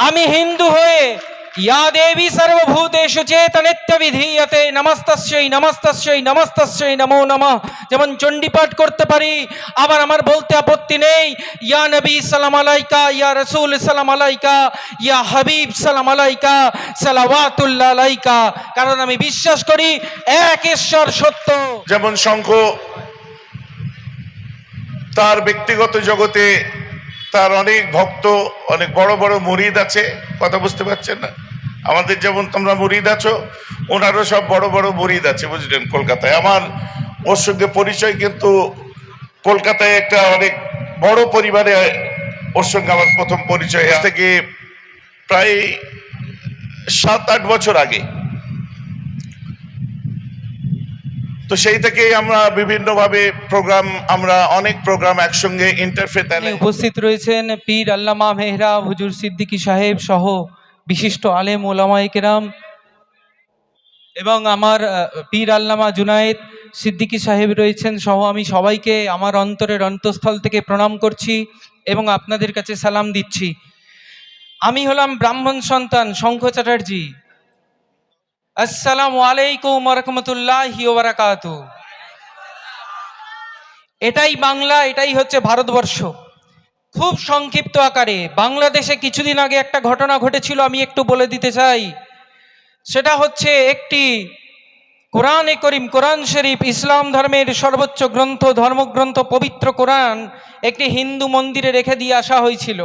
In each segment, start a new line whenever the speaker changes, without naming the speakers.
আমি হিন্দু হয়ে ইয়া দেবী সর্বভূতেষু চেতনিত্য বিধীয়তে নমস্তস্যৈ নমস্তস্যৈ নমস্তস্যৈ নমো নমঃ যেমন চণ্ডীপাঠ করতে পারি, আবার আমার বলতে আপত্তি নেই ইয়া নবী সালাম আলাইকা, ইয়া রাসূল সালাম আলাইকা, ইয়া হাবিব সালাম আলাইকা, সালাওয়াতুল্লাহ আলাইকা। কারণ আমি বিশ্বাস করি এক ঈশ্বর সত্য।
যেমন শঙ্খ তার ব্যক্তিগত জগতে তার অনেক ভক্ত, অনেক বড় বড় মুরিদ আছে। কথা বুঝতে পারছেন না? আমাদের যেমন তোমরা মুরিদ আছো, ওনারও সব বড় বড় মুরিদ আছে, বুঝলেন? কলকাতায় আমার ওর সঙ্গে পরিচয়, কিন্তু কলকাতায় একটা অনেক বড় পরিবারে ওর সঙ্গে আমার প্রথম পরিচয় আজ থেকে প্রায় 7-8 বছর আগে। তো সেই থেকেই আমরা বিভিন্নভাবে আমরা অনেক প্রোগ্রাম একসঙ্গে ইন্টারফেথ।
উপস্থিত রয়েছেন পীর আল্লামা মেহরা হুজুর সিদ্দিকী সাহেব সহ বিশিষ্ট আলেম ওলামায়ে কেরাম, এবং আমার পীর আল্লামা জুনায়েদ সিদ্দিকী সাহেব রয়েছেন সহ আমি সবাইকে আমার অন্তরের অন্তঃস্থল থেকে প্রণাম করছি এবং আপনাদের কাছে সালাম দিচ্ছি। আমি হলাম ব্রাহ্মণ সন্তান শঙ্খ চ্যাটার্জি। আসসালামু আলাইকুম ওয়া রাহমাতুল্লাহি ওয়া বারাকাতুহু। এটাই বাংলা, এটাই হচ্ছে ভারতবর্ষ। খুব সংক্ষিপ্ত আকারে বাংলাদেশে কিছুদিন আগে একটা ঘটনা ঘটেছিল, আমি একটু বলে দিতে চাই। সেটা হচ্ছে একটি কোরআনে করিম, কোরআন শরীফ, ইসলাম ধর্মের সর্বোচ্চ গ্রন্থ, ধর্মগ্রন্থ পবিত্র কোরআন একটি হিন্দু মন্দিরে রেখে দিয়ে আসা হয়েছিল।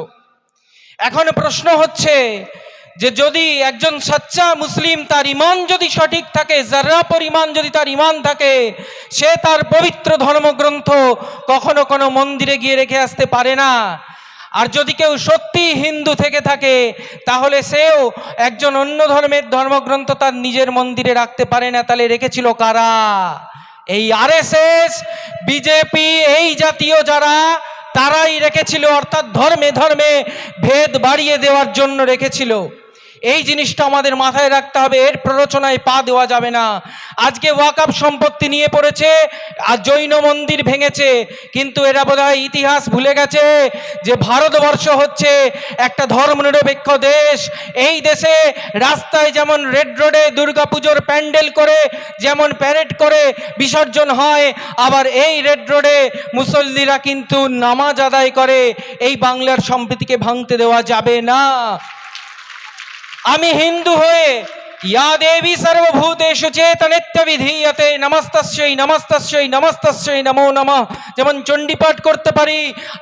এখন প্রশ্ন হচ্ছে যে যদি একজন সচ্চা মুসলিম, তার ইমান যদি সঠিক থাকে, যারা পরিমাণ যদি তার ইমান থাকে, সে তার পবিত্র ধর্মগ্রন্থ কখনো কোনো মন্দিরে গিয়ে রেখে আসতে পারে না। আর যদি কেউ সত্যি হিন্দু থেকে থাকে তাহলে সেও একজন অন্য ধর্মের ধর্মগ্রন্থ তার নিজের মন্দিরে রাখতে পারে না। তাহলে রেখেছিল কারা? এই আরএসএস, বিজেপি, এই জাতীয় যারা, তারাই রেখেছিল। অর্থাৎ ধর্মে ধর্মে ভেদ বাড়িয়ে দেওয়ার জন্য রেখেছিল। এই জিনিসটা আমাদের মাথায় রাখতে হবে, এর প্ররোচনায় পা দেওয়া যাবে না। আজকে ওয়াকফ সম্পত্তি নিয়ে পড়েছে আর জৈন মন্দির ভেঙেছে, কিন্তু এরা বোধহয় ইতিহাস ভুলে গেছে যে ভারতবর্ষ হচ্ছে একটা ধর্মনিরপেক্ষ দেশ। এই দেশে রাস্তায় যেমন রেড রোডে দুর্গাপুজোর প্যান্ডেল করে, যেমন প্যারেড করে বিসর্জন হয়, আবার এই রেড রোডে মুসল্লিরা কিন্তু নামাজ আদায় করে। এই বাংলার সম্প্রীতিকে ভাঙতে দেওয়া যাবে না। আমি হিন্দু হয়ে ইয়া দেবী সর্বভূতেষু চেতনিত্য বিধীয়তে নমস্তস্যৈ নমস্তস্যৈ নমস্তস্যৈ নমো নমঃ যেমন চণ্ডীপাঠ করতে পারি,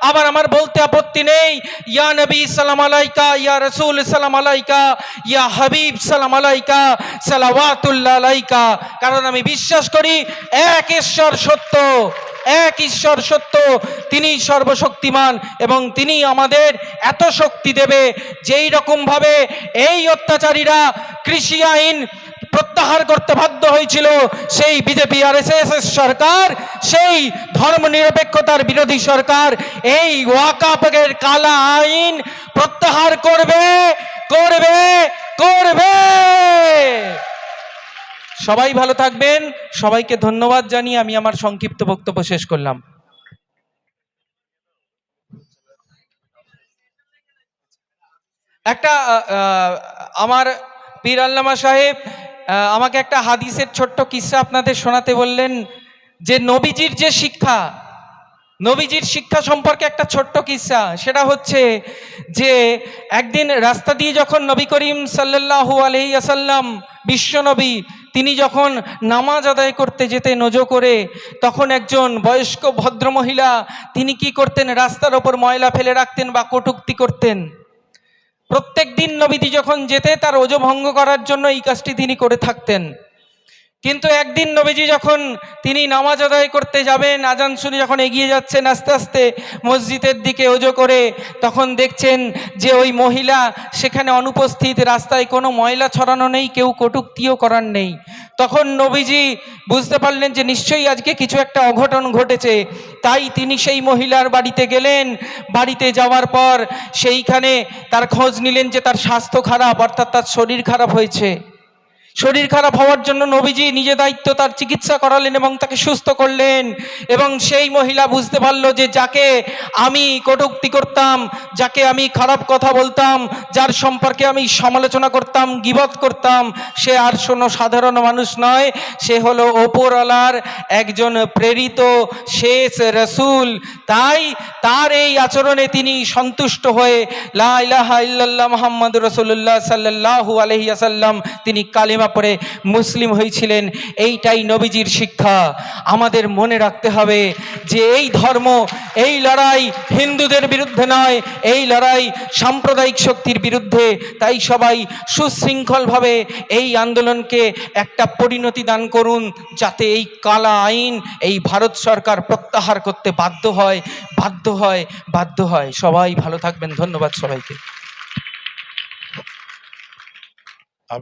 আবার আমার বলতে আপত্তি নেই ইয়া নবী সালাম আলাইকা, ইয়া রাসূল সালাম আলাইকা, ইয়া হাবিব সালাম আলাইকা, সালাওয়াতুল্লাহ আলাইকা। কারণ আমি বিশ্বাস করি এক ঈশ্বর সত্য, এক ঈশ্বর সত্য, তিনি সর্বশক্তিমান এবং তিনি আমাদের এত শক্তি দেবে যেই রকমভাবে এই অত্যাচারীরা কৃষি আইন প্রত্যাহার করতে বাধ্য হয়েছিল, সেই বিজেপি আরএসএস সরকার, সেই ধর্মনিরপেক্ষতার বিরোধী সরকার এই ওয়াকফের কালা আইন প্রত্যাহার করবে করবে করবে। সবাই ভালো থাকবেন। সবাইকে ধন্যবাদ জানিয়ে আমি আমার সংক্ষিপ্ত বক্তব্য শেষ করলাম। একটা আমার পীর আল্লামা সাহেব আমাকে একটা হাদিসের ছোট্ট কিসসা আপনাদের শোনাতে বললেন, যে নবীজির যে শিক্ষা, নবীজির শিক্ষা সম্পর্কে একটা ছোট্ট কিসসা। সেটা হচ্ছে যে একদিন রাস্তা দিয়ে যখন নবী করিম সাল্লাল্লাহু আলাইহি ওয়াসাল্লাম বিশ্বনবী তিনি যখন নামাজ আদায় করতে যেতেন ওযু করে, তখন একজন বয়স্ক ভদ্রমহিলা তিনি কি করতেন, রাস্তার ওপর ময়লা ফেলে রাখতেন বা কটূক্তি করতেন। প্রত্যেক দিন নবীজি যখন যেতে তার ওযু ভঙ্গ করার জন্য এই কাজটি তিনি করে থাকতেন। কিন্তু একদিন নবীজি যখন তিনি নামাজ আদায় করতে যাবেন, আজান শুনে যখন এগিয়ে যাচ্ছেন আস্তে আস্তে মসজিদের দিকে ওযু করে, তখন দেখছেন যে ওই মহিলা সেখানে অনুপস্থিত, রাস্তায় কোনো ময়লা ছড়ানো নেই, কেউ কটূক্তিও করার নেই। তখন নবীজি বুঝতে পারলেন যে নিশ্চয়ই আজকে কিছু একটা অঘটন ঘটেছে। তাই তিনি সেই মহিলার বাড়িতে গেলেন। বাড়িতে যাওয়ার পর সেইখানে তার খোঁজ নিলেন যে তার স্বাস্থ্য খারাপ, অর্থাৎ তার শরীর খারাপ হয়েছে। শরীর খারাপ হওয়ার জন্য নবীজি নিজে দায়িত্ব তার চিকিৎসা করালেন এবং তাকে সুস্থ করলেন। এবং সেই মহিলা বুঝতে পারলো যে যাকে আমি কটূক্তি করতাম, যাকে আমি খারাপ কথা বলতাম, যার সম্পর্কে আমি সমালোচনা করতাম, গীবত করতাম, সে আর কোনো সাধারণ মানুষ নয়, সে হলো ওপরওয়ালার একজন প্রেরিত শেষ রসূল। তাই তার এই আচরণে তিনি সন্তুষ্ট হয়ে লা ইলাহা ইল্লাল্লাহ মুহাম্মাদুর রাসূলুল্লাহ সাল্লাল্লাহু আলাইহি ওয়াসাল্লাম তিনি কালিমা পড়ে মুসলিম হয়েছিলেন। এইটাই নবীজির শিক্ষা। আমাদের মনে রাখতে হবে যে এই ধর্ম, এই লড়াই হিন্দুদের বিরুদ্ধে নয়, এই লড়াই সাম্প্রদায়িক শক্তির বিরুদ্ধে। তাই সবাই সুশৃঙ্খলভাবে এই আন্দোলনকে একটা পরিণতি দান করুন, যাতে এই কালা আইন এই ভারত সরকার প্রত্যাহার করতে বাধ্য হয়। সবাই ভালো থাকবেন। ধন্যবাদ সবাইকে।